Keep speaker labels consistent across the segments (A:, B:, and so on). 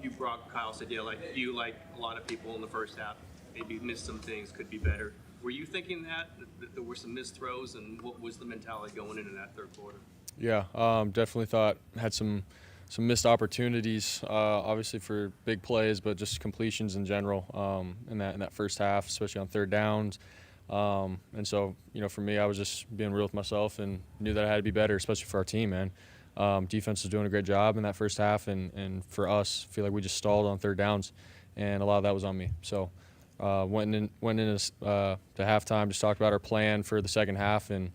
A: you brought Kyle said, yeah, like you, like a lot of people in the first half, maybe missed some things, could be better. Were you thinking that there were some missed throws, and what was the mentality going into that third quarter?
B: Yeah, definitely thought had some missed opportunities, obviously for big plays, but just completions in general in that first half, especially on third downs. And so, for me, I was just being real with myself and knew that I had to be better, especially for our team, man. Defense was doing a great job in that first half, and for us, I feel like we just stalled on third downs, and a lot of that was on me. So went in to halftime, just talked about our plan for the second half, and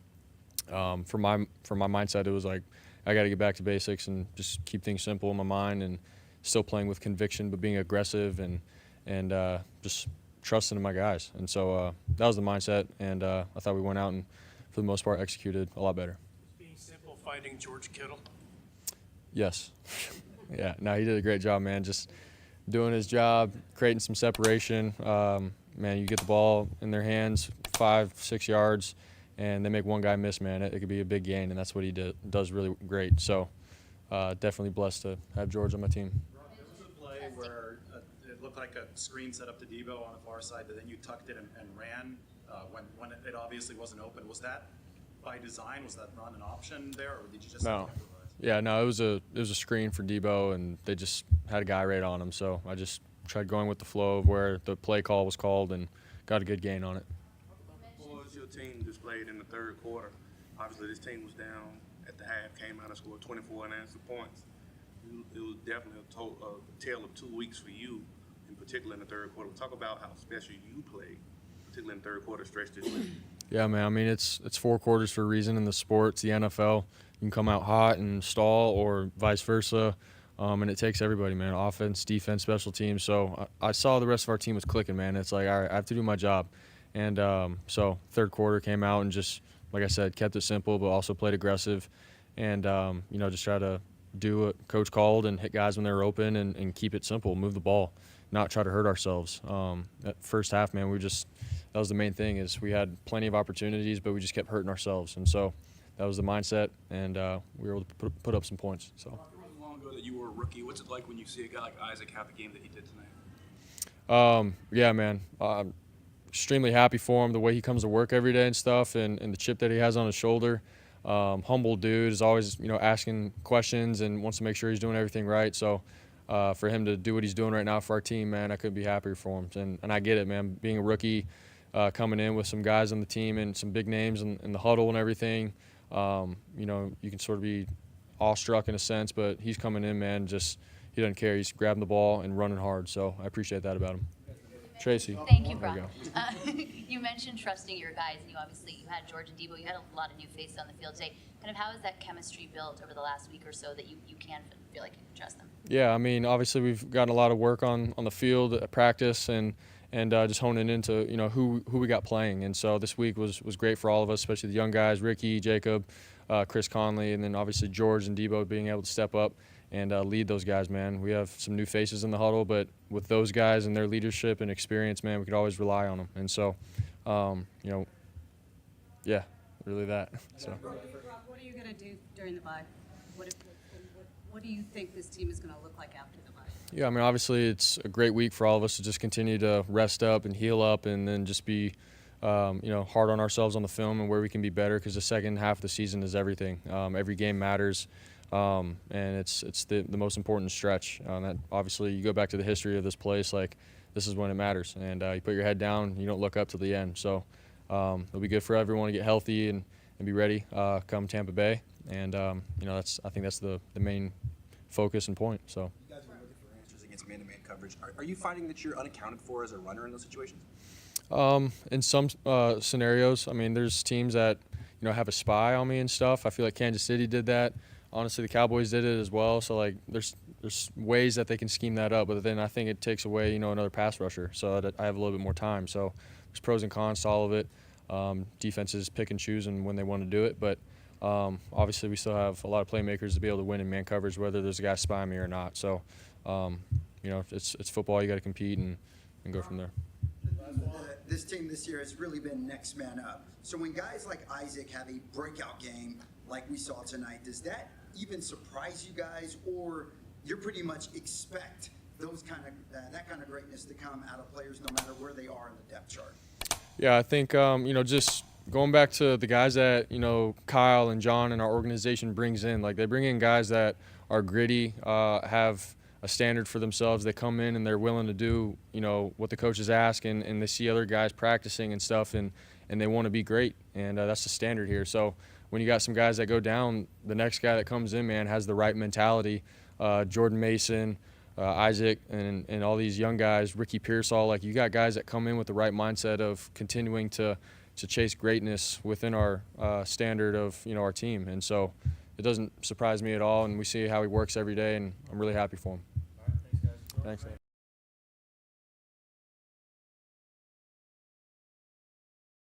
B: for my mindset, it was like I got to get back to basics and just keep things simple in my mind, and still playing with conviction, but being aggressive and just trusting in my guys. And so that was the mindset, and I thought we went out and, for the most part, executed a lot better.
C: Being simple, fighting George Kittle.
B: Yes. Yeah. No, he did a great job, man. Just doing his job, creating some separation. Man, you get the ball in their hands 5-6 yards, and they make one guy miss, man. It could be a big gain, and that's what he does really great. So definitely blessed to have George on my team.
D: There was a play where it looked like a screen set up to Debo on the far side, but then you tucked it and ran when it obviously wasn't open. Was that by design? Was that run an option there, or did you just
B: No.
D: improvise?
B: Yeah, no, it was a screen for Debo, and they just had a guy right on him. So I just tried going with the flow of where the play call was called and got a good gain on it.
E: What was your team displayed in the third quarter? Obviously, this team was down at the half, came out and scored 24 unanswered points. It was definitely a tale of 2 weeks for you, in particular in the third quarter. Talk about how special you played, particularly in the third quarter stretch this week.
B: Yeah, man. I mean, it's 4 quarters for a reason in the sport. It's the NFL. You can come out hot and stall, or vice versa, and it takes everybody, man. Offense, defense, special teams. So I saw the rest of our team was clicking, man. It's like, all right, I have to do my job. And so third quarter came out and just, like I said, kept it simple, but also played aggressive, and just try to do what coach called and hit guys when they were open, and keep it simple, move the ball, not try to hurt ourselves. That first half, man, that was the main thing, is we had plenty of opportunities, but we just kept hurting ourselves. And so that was the mindset, and we were able to put up some points. So.
C: It wasn't long ago that you were a rookie. What's it like when you see a guy like Isaac have the game that he did tonight?
B: Yeah, man. Extremely happy for him, the way he comes to work every day and stuff, and the chip that he has on his shoulder. Humble dude, is always asking questions and wants to make sure he's doing everything right. So for him to do what he's doing right now for our team, man, I couldn't be happier for him. And I get it, man. Being a rookie, coming in with some guys on the team and some big names in the huddle and everything, you can sort of be awestruck in a sense, but he's coming in, man, he doesn't care. He's grabbing the ball and running hard. So I appreciate that about him. Tracy.
F: Thank you, Brock. You mentioned trusting your guys, and you had George and Debo. You had a lot of new faces on the field today. Kind of how has that chemistry built over the last week or so that you can feel like you can trust them? Yeah,
B: I mean, obviously we've gotten a lot of work on the field at practice, and just honing into who we got playing. And so this week was great for all of us, especially the young guys, Ricky, Jacob, Chris Conley, and then obviously George and Debo being able to step up and lead those guys, man. We have some new faces in the huddle, but with those guys and their leadership and experience, man, we could always rely on them. And so, yeah, really that. So.
G: Rob, what are you going to do during the bye? What do you think this team is going to look like after the bye?
B: Yeah, I mean, obviously it's a great week for all of us to just continue to rest up and heal up, and then just be hard on ourselves on the film and where we can be better, because the second half of the season is everything. Every game matters. And it's the most important stretch. That obviously, you go back to the history of this place, like this is when it matters, and you put your head down, you don't look up to the end. So it'll be good for everyone to get healthy and be ready come Tampa Bay, and I think that's the main focus and point. So.
H: You guys are looking for answers against man-to-man coverage. Are you finding that you're unaccounted for as a runner in those situations?
B: In some scenarios, I mean, there's teams that have a spy on me and stuff. I feel like Kansas City did that. Honestly, the Cowboys did it as well. So, like, there's ways that they can scheme that up, but then I think it takes away, another pass rusher, so that I have a little bit more time. So there's pros and cons to all of it. Defenses pick and choose and when they want to do it, but obviously we still have a lot of playmakers to be able to win in man coverage, whether there's a guy spying me or not. So, it's football. You got to compete and go from there.
I: This team this year has really been next man up. So when guys like Isaac have a breakout game like we saw tonight, does that even surprise you guys, or you pretty much expect those that kind of greatness to come out of players no matter where they are in the depth chart?
B: Yeah, I think, just going back to the guys that, Kyle and John and our organization brings in, like they bring in guys that are gritty, have a standard for themselves. They come in and they're willing to do, what the coaches ask, and they see other guys practicing and stuff, and they want to be great. And that's the standard here. So when you got some guys that go down, the next guy that comes in, man, has the right mentality. Jordan Mason, Isaac, and all these young guys, Ricky Pearsall, like you got guys that come in with the right mindset of continuing to chase greatness within our standard of, our team. And so it doesn't surprise me at all, and we see how he works every day, and I'm really happy for him.
J: All right, thanks, guys.
B: Thanks.